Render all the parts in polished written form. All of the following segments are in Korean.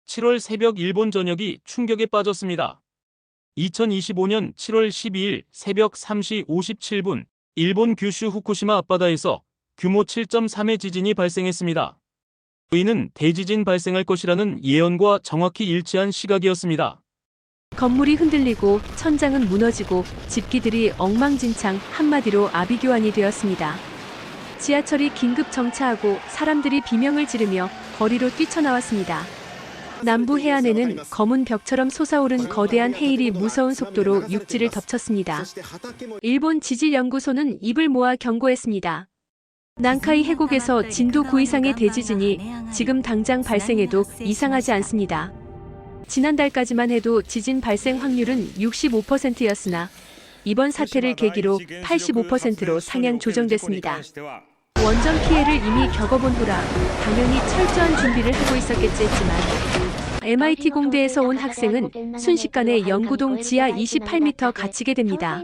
7월 새벽 일본 전역이 충격에 빠졌습니다. 2025년 7월 12일 새벽 3시 57분 일본 규슈 후쿠시마 앞바다에서 규모 7.3의 지진이 발생했습니다. 이는 대지진 발생할 것이라는 예언과 정확히 일치한 시각이었습니다. 건물이 흔들리고 천장은 무너지고 집기들이 엉망진창, 한마디로 아비규환이 되었습니다. 지하철이 긴급 정차하고 사람들이 비명을 지르며 거리로 뛰쳐나왔습니다. 남부 해안에는 검은 벽처럼 솟아오른 거대한 해일이 무서운 속도로 육지를 덮쳤습니다. 일본 지질연구소는 입을 모아 경고했습니다. 난카이 해곡에서 진도 9 이상의 대지진이 지금 당장 발생해도 이상하지 않습니다. 지난달까지만 해도 지진 발생 확률은 65%였으나 이번 사태를 계기로 85%로 상향 조정됐습니다. 원전 피해를 이미 겪어본 후라 당연히 철저한 준비를 하고 있었겠지 했지만 MIT 공대에서 온 학생은 순식간에 영구동 지하 28m 갇히게 됩니다.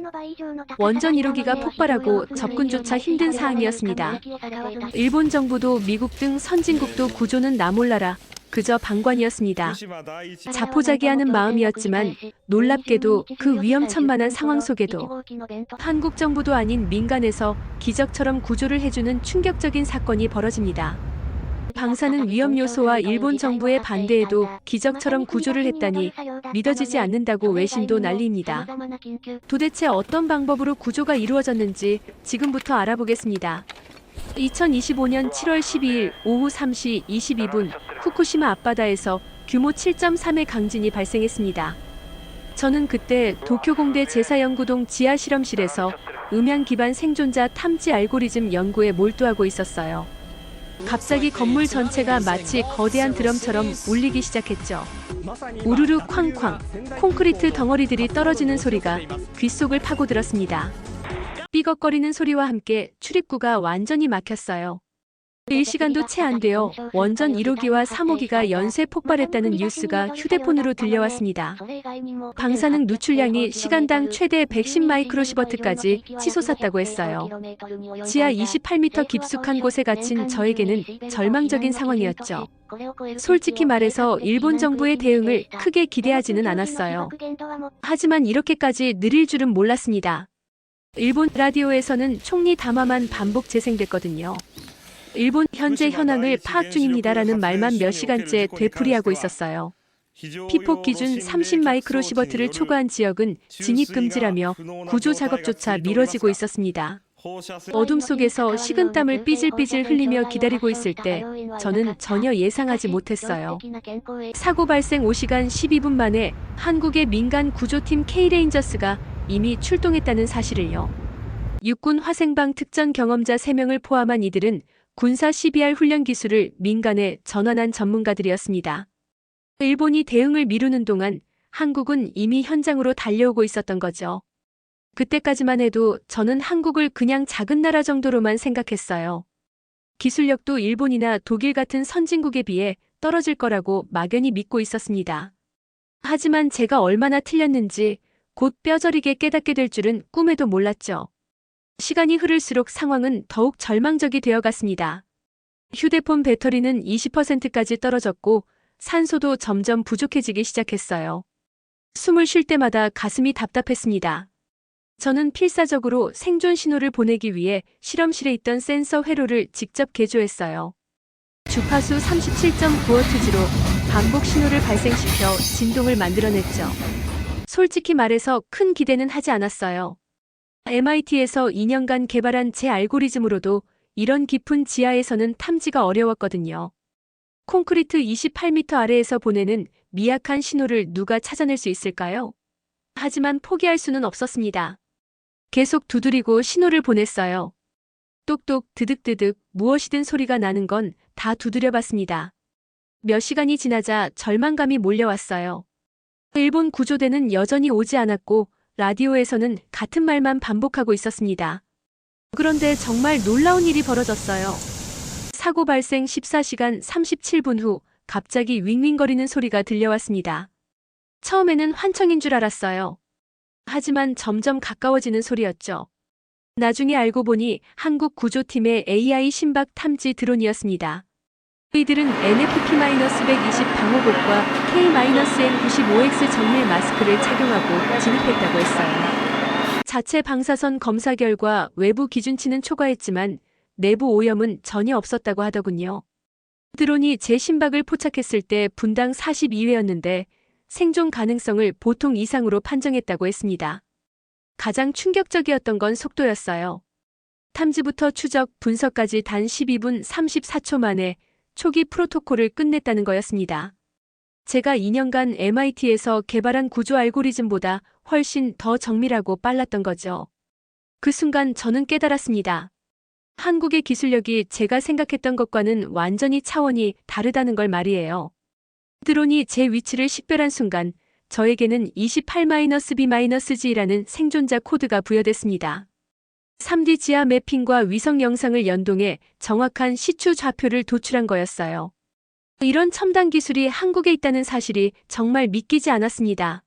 원전 1호기가 폭발하고 접근조차 힘든 상황이었습니다. 일본 정부도 미국 등 선진국도 구조는 나 몰라라 그저 방관이었습니다. 자포자기하는 마음이었지만 놀랍게도 그 위험천만한 상황 속에도 한국 정부도 아닌 민간에서 기적처럼 구조를 해주는 충격적인 사건이 벌어집니다. 방사능 위험 요소와 일본 정부의 반대에도 기적처럼 구조를 했다니 믿어지지 않는다고 외신도 난리입니다. 도대체 어떤 방법으로 구조가 이루어졌는지 지금부터 알아보겠습니다. 2025년 7월 12일 오후 3시 22분 후쿠시마 앞바다에서 규모 7.3의 강진이 발생했습니다. 저는 그때 도쿄공대 제사연구동 지하실험실에서 음향 기반 생존자 탐지 알고리즘 연구에 몰두하고 있었어요. 갑자기 건물 전체가 마치 거대한 드럼처럼 울리기 시작했죠. 우르르 쾅쾅, 콘크리트 덩어리들이 떨어지는 소리가 귓속을 파고들었습니다. 삐걱거리는 소리와 함께 출입구가 완전히 막혔어요. 일시간도 채 안 되어 원전 1호기와 3호기가 연쇄 폭발했다는 뉴스가 휴대폰으로 들려왔습니다. 방사능 누출량이 시간당 최대 110 마이크로시버트까지 치솟았다고 했어요. 지하 28m 깊숙한 곳에 갇힌 저에게는 절망적인 상황이었죠. 솔직히 말해서 일본 정부의 대응을 크게 기대하지는 않았어요. 하지만 이렇게까지 느릴 줄은 몰랐습니다. 일본 라디오에서는 총리 담화만 반복 재생됐거든요. 일본 현재 현황을 파악 중입니다라는 말만 몇 시간째 되풀이하고 있었어요. 피폭 기준 30 마이크로시버트를 초과한 지역은 진입 금지라며 구조 작업조차 미뤄지고 있었습니다. 어둠 속에서 식은땀을 삐질삐질 흘리며 기다리고 있을 때 저는 전혀 예상하지 못했어요. 사고 발생 5시간 12분 만에 한국의 민간 구조팀 K레인저스가 이미 출동했다는 사실을요. 육군 화생방 특전 경험자 3명을 포함한 이들은 군사 CBR 훈련 기술을 민간에 전환한 전문가들이었습니다. 일본이 대응을 미루는 동안 한국은 이미 현장으로 달려오고 있었던 거죠. 그때까지만 해도 저는 한국을 그냥 작은 나라 정도로만 생각했어요. 기술력도 일본이나 독일 같은 선진국에 비해 떨어질 거라고 막연히 믿고 있었습니다. 하지만 제가 얼마나 틀렸는지 곧 뼈저리게 깨닫게 될 줄은 꿈에도 몰랐죠. 시간이 흐를수록 상황은 더욱 절망적이 되어갔습니다. 휴대폰 배터리는 20%까지 떨어졌고 산소도 점점 부족해지기 시작했어요. 숨을 쉴 때마다 가슴이 답답했습니다. 저는 필사적으로 생존 신호를 보내기 위해 실험실에 있던 센서 회로를 직접 개조했어요. 주파수 37.9Hz로 반복 신호를 발생시켜 진동을 만들어냈죠. 솔직히 말해서 큰 기대는 하지 않았어요. MIT에서 2년간 개발한 제 알고리즘으로도 이런 깊은 지하에서는 탐지가 어려웠거든요. 콘크리트 28m 아래에서 보내는 미약한 신호를 누가 찾아낼 수 있을까요? 하지만 포기할 수는 없었습니다. 계속 두드리고 신호를 보냈어요. 똑똑 드득드득 무엇이든 소리가 나는 건 다 두드려봤습니다. 몇 시간이 지나자 절망감이 몰려왔어요. 일본 구조대는 여전히 오지 않았고 라디오에서는 같은 말만 반복하고 있었습니다. 그런데 정말 놀라운 일이 벌어졌어요. 사고 발생 14시간 37분 후 갑자기 윙윙거리는 소리가 들려왔습니다. 처음에는 환청인 줄 알았어요. 하지만 점점 가까워지는 소리였죠. 나중에 알고 보니 한국 구조팀의 AI 심박 탐지 드론이었습니다. 이들은 NFP-120 방호복과 K-N95X 정밀 마스크를 착용하고 진입했다고 했어요. 자체 방사선 검사 결과 외부 기준치는 초과했지만 내부 오염은 전혀 없었다고 하더군요. 드론이 제 심박을 포착했을 때 분당 42회였는데 생존 가능성을 보통 이상으로 판정했다고 했습니다. 가장 충격적이었던 건 속도였어요. 탐지부터 추적, 분석까지 단 12분 34초 만에 초기 프로토콜을 끝냈다는 거였습니다. 제가 2년간 MIT에서 개발한 구조 알고리즘보다 훨씬 더 정밀하고 빨랐던 거죠. 그 순간 저는 깨달았습니다. 한국의 기술력이 제가 생각했던 것과는 완전히 차원이 다르다는 걸 말이에요. 드론이 제 위치를 식별한 순간 저에게는 28-B-G라는 생존자 코드가 부여됐습니다. 3D 지하 매핑과 위성 영상을 연동해 정확한 시추 좌표를 도출한 거였어요. 이런 첨단 기술이 한국에 있다는 사실이 정말 믿기지 않았습니다.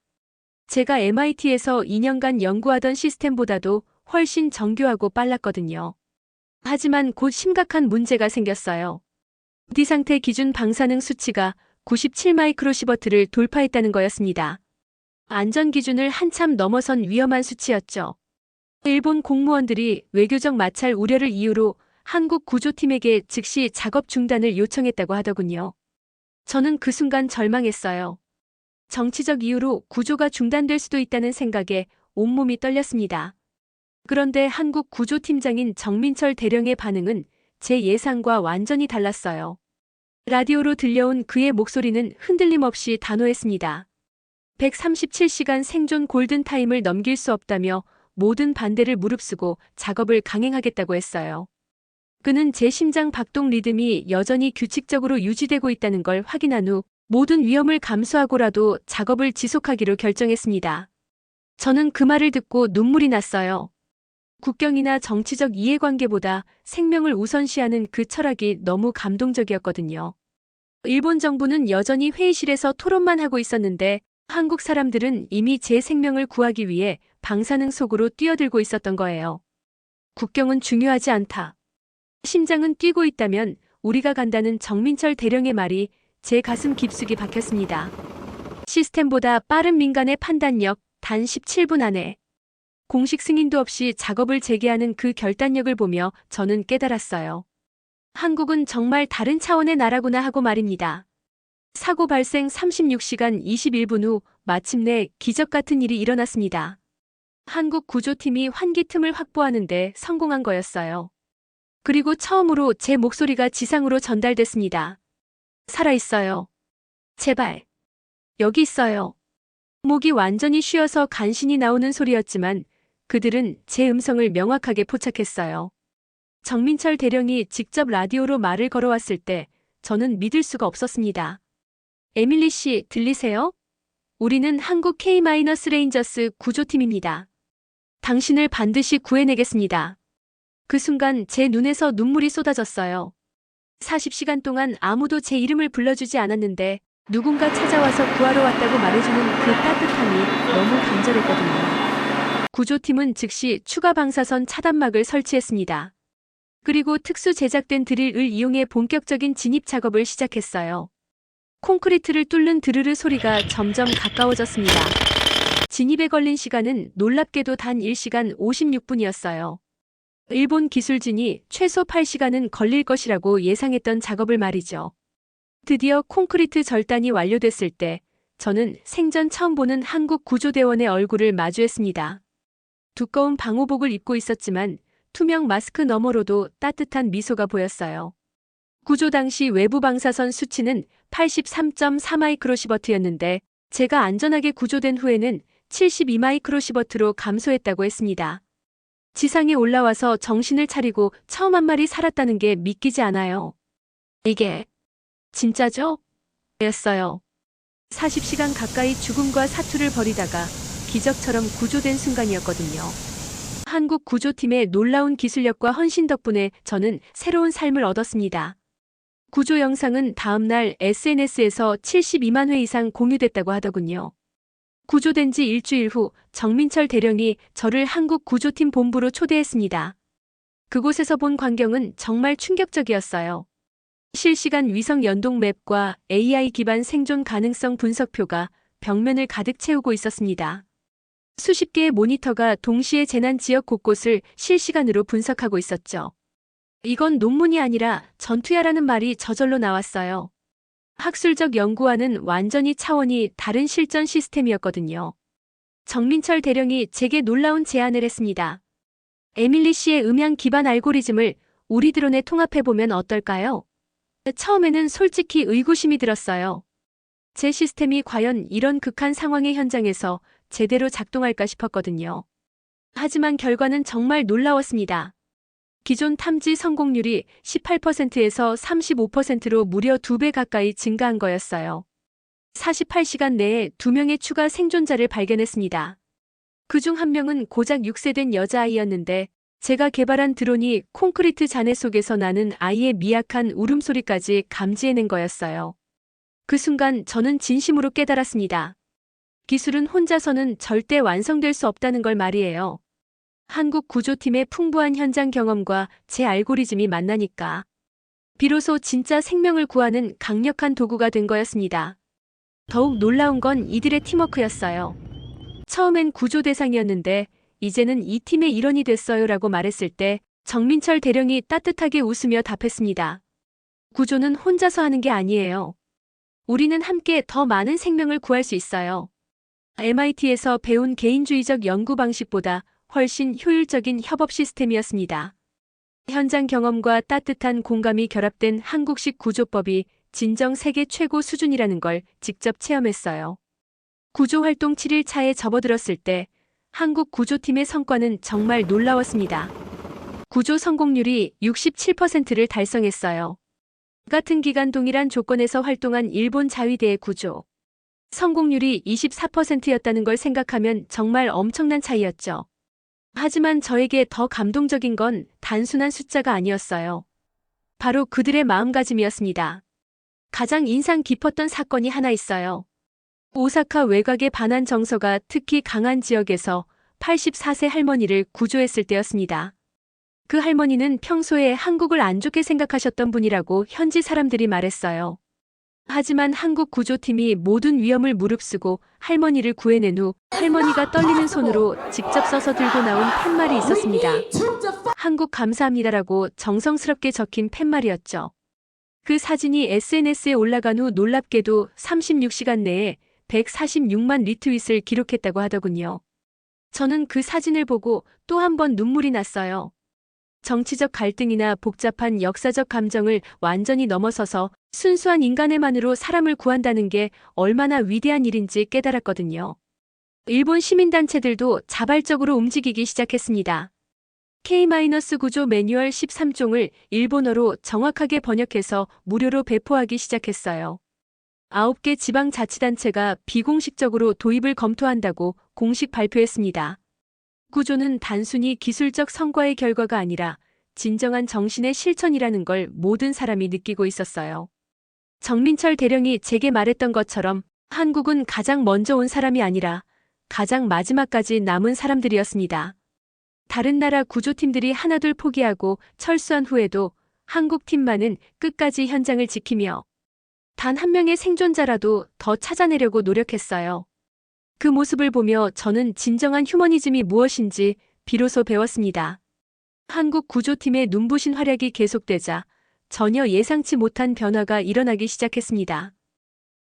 제가 MIT에서 2년간 연구하던 시스템보다도 훨씬 정교하고 빨랐거든요. 하지만 곧 심각한 문제가 생겼어요. 부디 상태 기준 방사능 수치가 97 마이크로시버트를 돌파했다는 거였습니다. 안전 기준을 한참 넘어선 위험한 수치였죠. 일본 공무원들이 외교적 마찰 우려를 이유로 한국 구조팀에게 즉시 작업 중단을 요청했다고 하더군요. 저는 그 순간 절망했어요. 정치적 이유로 구조가 중단될 수도 있다는 생각에 온몸이 떨렸습니다. 그런데 한국 구조팀장인 정민철 대령의 반응은 제 예상과 완전히 달랐어요. 라디오로 들려온 그의 목소리는 흔들림 없이 단호했습니다. 137시간 생존 골든타임을 넘길 수 없다며 모든 반대를 무릅쓰고 작업을 강행하겠다고 했어요. 그는 제 심장 박동 리듬이 여전히 규칙적으로 유지되고 있다는 걸 확인한 후 모든 위험을 감수하고라도 작업을 지속하기로 결정했습니다. 저는 그 말을 듣고 눈물이 났어요. 국경이나 정치적 이해관계보다 생명을 우선시하는 그 철학이 너무 감동적이었거든요. 일본 정부는 여전히 회의실에서 토론만 하고 있었는데 한국 사람들은 이미 제 생명을 구하기 위해 방사능 속으로 뛰어들고 있었던 거예요. 국경은 중요하지 않다. 심장은 뛰고 있다면 우리가 간다는 정민철 대령의 말이 제 가슴 깊숙이 박혔습니다. 시스템보다 빠른 민간의 판단력, 단 17분 안에. 공식 승인도 없이 작업을 재개하는 그 결단력을 보며 저는 깨달았어요. 한국은 정말 다른 차원의 나라구나 하고 말입니다. 사고 발생 36시간 21분 후 마침내 기적 같은 일이 일어났습니다. 한국 구조팀이 환기 틈을 확보하는데 성공한 거였어요. 그리고 처음으로 제 목소리가 지상으로 전달됐습니다. 살아있어요. 제발. 여기 있어요. 목이 완전히 쉬어서 간신히 나오는 소리였지만 그들은 제 음성을 명확하게 포착했어요. 정민철 대령이 직접 라디오로 말을 걸어왔을 때 저는 믿을 수가 없었습니다. 에밀리 씨, 들리세요? 우리는 한국 K-레인저스 구조팀입니다. 당신을 반드시 구해내겠습니다. 그 순간 제 눈에서 눈물이 쏟아졌어요. 40시간 동안 아무도 제 이름을 불러주지 않았는데 누군가 찾아와서 구하러 왔다고 말해주는 그 따뜻함이 너무 간절했거든요. 구조팀은 즉시 추가 방사선 차단막을 설치했습니다. 그리고 특수 제작된 드릴을 이용해 본격적인 진입 작업을 시작했어요. 콘크리트를 뚫는 드르르 소리가 점점 가까워졌습니다. 진입에 걸린 시간은 놀랍게도 단 1시간 56분이었어요. 일본 기술진이 최소 8시간은 걸릴 것이라고 예상했던 작업을 말이죠. 드디어 콘크리트 절단이 완료됐을 때 저는 생전 처음 보는 한국 구조대원의 얼굴을 마주했습니다. 두꺼운 방호복을 입고 있었지만 투명 마스크 너머로도 따뜻한 미소가 보였어요. 구조 당시 외부 방사선 수치는 83.4 마이크로시버트였는데 제가 안전하게 구조된 후에는 72 마이크로시버트로 감소했다고 했습니다. 지상에 올라와서 정신을 차리고 처음 한 마리 살았다는 게 믿기지 않아요. 이게 진짜죠? 였어요. 40시간 가까이 죽음과 사투를 벌이다가 기적처럼 구조된 순간이었거든요. 한국 구조팀의 놀라운 기술력과 헌신 덕분에 저는 새로운 삶을 얻었습니다. 구조 영상은 다음날 SNS에서 72만 회 이상 공유됐다고 하더군요. 구조된 지 일주일 후 정민철 대령이 저를 한국 구조팀 본부로 초대했습니다. 그곳에서 본 광경은 정말 충격적이었어요. 실시간 위성 연동 맵과 AI 기반 생존 가능성 분석표가 벽면을 가득 채우고 있었습니다. 수십 개의 모니터가 동시에 재난 지역 곳곳을 실시간으로 분석하고 있었죠. 이건 논문이 아니라 전투야라는 말이 저절로 나왔어요. 학술적 연구와는 완전히 차원이 다른 실전 시스템이었거든요. 정민철 대령이 제게 놀라운 제안을 했습니다. 에밀리 씨의 음향 기반 알고리즘을 우리 드론에 통합해보면 어떨까요? 처음에는 솔직히 의구심이 들었어요. 제 시스템이 과연 이런 극한 상황의 현장에서 제대로 작동할까 싶었거든요. 하지만 결과는 정말 놀라웠습니다. 기존 탐지 성공률이 18%에서 35%로 무려 2배 가까이 증가한 거였어요. 48시간 내에 2명의 추가 생존자를 발견했습니다. 그중 1명은 고작 6세 된 여자아이였는데 제가 개발한 드론이 콘크리트 잔해 속에서 나는 아이의 미약한 울음소리까지 감지해낸 거였어요. 그 순간 저는 진심으로 깨달았습니다. 기술은 혼자서는 절대 완성될 수 없다는 걸 말이에요. 한국 구조팀의 풍부한 현장 경험과 제 알고리즘이 만나니까 비로소 진짜 생명을 구하는 강력한 도구가 된 거였습니다. 더욱 놀라운 건 이들의 팀워크였어요. 처음엔 구조 대상이었는데 이제는 이 팀의 일원이 됐어요라고 말했을 때 정민철 대령이 따뜻하게 웃으며 답했습니다. 구조는 혼자서 하는 게 아니에요. 우리는 함께 더 많은 생명을 구할 수 있어요. MIT에서 배운 개인주의적 연구 방식보다 훨씬 효율적인 협업 시스템이었습니다. 현장 경험과 따뜻한 공감이 결합된 한국식 구조법이 진정 세계 최고 수준이라는 걸 직접 체험했어요. 구조활동 7일 차에 접어들었을 때 한국 구조팀의 성과는 정말 놀라웠습니다. 구조 성공률이 67%를 달성했어요. 같은 기간 동일한 조건에서 활동한 일본 자위대의 구조 성공률이 24%였다는 걸 생각하면 정말 엄청난 차이였죠. 하지만 저에게 더 감동적인 건 단순한 숫자가 아니었어요. 바로 그들의 마음가짐이었습니다. 가장 인상 깊었던 사건이 하나 있어요. 오사카 외곽의 반환 정서가 특히 강한 지역에서 84세 할머니를 구조했을 때였습니다. 그 할머니는 평소에 한국을 안 좋게 생각하셨던 분이라고 현지 사람들이 말했어요. 하지만 한국 구조팀이 모든 위험을 무릅쓰고 할머니를 구해낸 후 할머니가 떨리는 손으로 직접 써서 들고 나온 팻말이 있었습니다. 한국 감사합니다라고 정성스럽게 적힌 팻말이었죠. 그 사진이 SNS에 올라간 후 놀랍게도 36시간 내에 146만 리트윗을 기록했다고 하더군요. 저는 그 사진을 보고 또 한 번 눈물이 났어요. 정치적 갈등이나 복잡한 역사적 감정을 완전히 넘어서서 순수한 인간의만으로 사람을 구한다는 게 얼마나 위대한 일인지 깨달았거든요. 일본 시민단체들도 자발적으로 움직이기 시작했습니다. K-구조 매뉴얼 13종을 일본어로 정확하게 번역해서 무료로 배포하기 시작했어요. 9개 지방자치단체가 비공식적으로 도입을 검토한다고 공식 발표했습니다. 구조는 단순히 기술적 성과의 결과가 아니라 진정한 정신의 실천이라는 걸 모든 사람이 느끼고 있었어요. 정민철 대령이 제게 말했던 것처럼 한국은 가장 먼저 온 사람이 아니라 가장 마지막까지 남은 사람들이었습니다. 다른 나라 구조팀들이 하나둘 포기하고 철수한 후에도 한국 팀만은 끝까지 현장을 지키며 단 한 명의 생존자라도 더 찾아내려고 노력했어요. 그 모습을 보며 저는 진정한 휴머니즘이 무엇인지 비로소 배웠습니다. 한국 구조팀의 눈부신 활약이 계속되자 전혀 예상치 못한 변화가 일어나기 시작했습니다.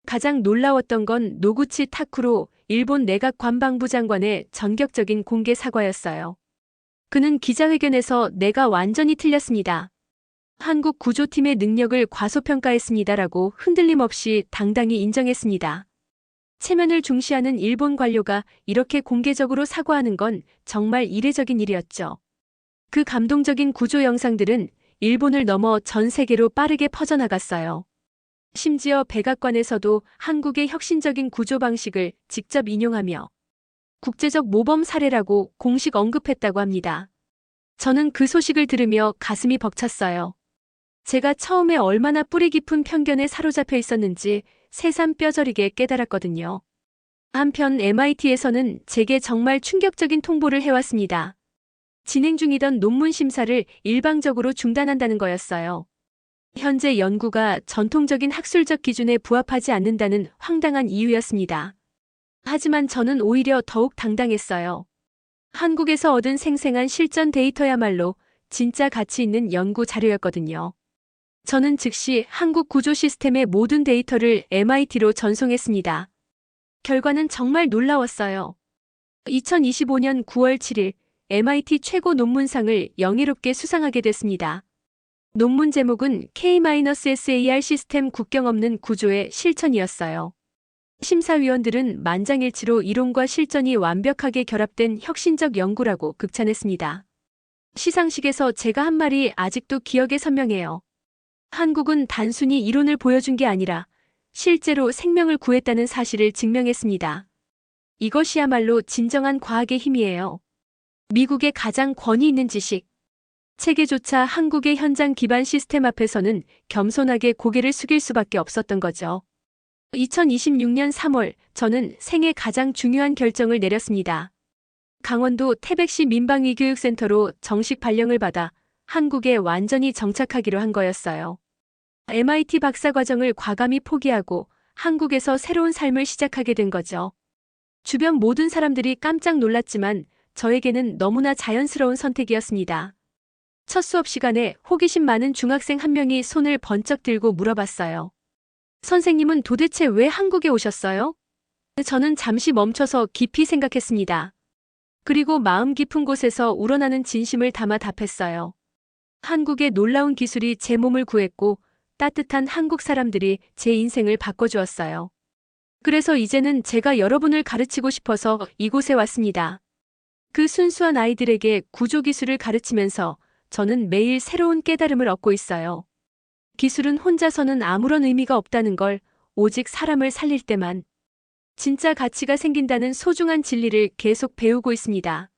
가장 놀라웠던 건 노구치 타쿠로 일본 내각 관방부 장관의 전격적인 공개 사과였어요. 그는 기자회견에서 내가 완전히 틀렸습니다. 한국 구조팀의 능력을 과소평가했습니다라고 흔들림 없이 당당히 인정했습니다. 체면을 중시하는 일본 관료가 이렇게 공개적으로 사과하는 건 정말 이례적인 일이었죠. 그 감동적인 구조 영상들은 일본을 넘어 전 세계로 빠르게 퍼져나갔어요. 심지어 백악관에서도 한국의 혁신적인 구조 방식을 직접 인용하며 국제적 모범 사례라고 공식 언급했다고 합니다. 저는 그 소식을 들으며 가슴이 벅찼어요. 제가 처음에 얼마나 뿌리 깊은 편견에 사로잡혀 있었는지 새삼 뼈저리게 깨달았거든요. 한편 MIT에서는 제게 정말 충격적인 통보를 해왔습니다. 진행 중이던 논문 심사를 일방적으로 중단한다는 거였어요. 현재 연구가 전통적인 학술적 기준에 부합하지 않는다는 황당한 이유였습니다. 하지만 저는 오히려 더욱 당당했어요. 한국에서 얻은 생생한 실전 데이터야말로 진짜 가치 있는 연구 자료였거든요. 저는 즉시 한국 구조 시스템의 모든 데이터를 MIT로 전송했습니다. 결과는 정말 놀라웠어요. 2025년 9월 7일 MIT 최고 논문상을 영예롭게 수상하게 됐습니다. 논문 제목은 K-SAR 시스템 국경 없는 구조의 실천이었어요. 심사위원들은 만장일치로 이론과 실전이 완벽하게 결합된 혁신적 연구라고 극찬했습니다. 시상식에서 제가 한 말이 아직도 기억에 선명해요. 한국은 단순히 이론을 보여준 게 아니라 실제로 생명을 구했다는 사실을 증명했습니다. 이것이야말로 진정한 과학의 힘이에요. 미국의 가장 권위 있는 지식, 체계조차 한국의 현장 기반 시스템 앞에서는 겸손하게 고개를 숙일 수밖에 없었던 거죠. 2026년 3월, 저는 생애 가장 중요한 결정을 내렸습니다. 강원도 태백시 민방위교육센터로 정식 발령을 받아 한국에 완전히 정착하기로 한 거였어요. MIT 박사과정을 과감히 포기하고 한국에서 새로운 삶을 시작하게 된 거죠. 주변 모든 사람들이 깜짝 놀랐지만 저에게는 너무나 자연스러운 선택이었습니다. 첫 수업 시간에 호기심 많은 중학생 한 명이 손을 번쩍 들고 물어봤어요. 선생님은 도대체 왜 한국에 오셨어요? 저는 잠시 멈춰서 깊이 생각했습니다. 그리고 마음 깊은 곳에서 우러나는 진심을 담아 답했어요. 한국의 놀라운 기술이 제 몸을 구했고 따뜻한 한국 사람들이 제 인생을 바꿔주었어요. 그래서 이제는 제가 여러분을 가르치고 싶어서 이곳에 왔습니다. 그 순수한 아이들에게 구조기술을 가르치면서 저는 매일 새로운 깨달음을 얻고 있어요. 기술은 혼자서는 아무런 의미가 없다는 걸, 오직 사람을 살릴 때만 진짜 가치가 생긴다는 소중한 진리를 계속 배우고 있습니다.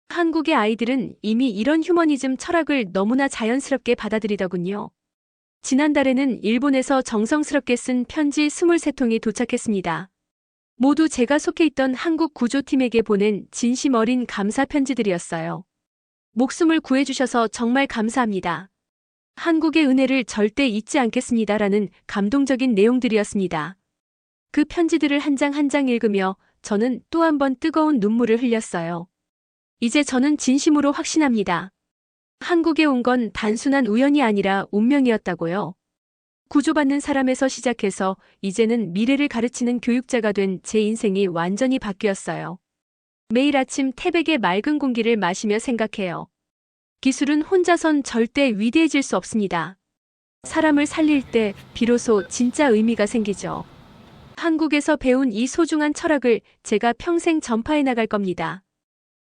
한국의 아이들은 이미 이런 휴머니즘 철학을 너무나 자연스럽게 받아들이더군요. 지난달에는 일본에서 정성스럽게 쓴 편지 23통이 도착했습니다. 모두 제가 속해 있던 한국 구조팀에게 보낸 진심 어린 감사 편지들이었어요. 목숨을 구해주셔서 정말 감사합니다. 한국의 은혜를 절대 잊지 않겠습니다라는 감동적인 내용들이었습니다. 그 편지들을 한 장 한 장 읽으며 저는 또 한 번 뜨거운 눈물을 흘렸어요. 이제 저는 진심으로 확신합니다. 한국에 온 건 단순한 우연이 아니라 운명이었다고요. 구조받는 사람에서 시작해서 이제는 미래를 가르치는 교육자가 된 제 인생이 완전히 바뀌었어요. 매일 아침 태백의 맑은 공기를 마시며 생각해요. 기술은 혼자선 절대 위대해질 수 없습니다. 사람을 살릴 때 비로소 진짜 의미가 생기죠. 한국에서 배운 이 소중한 철학을 제가 평생 전파해 나갈 겁니다.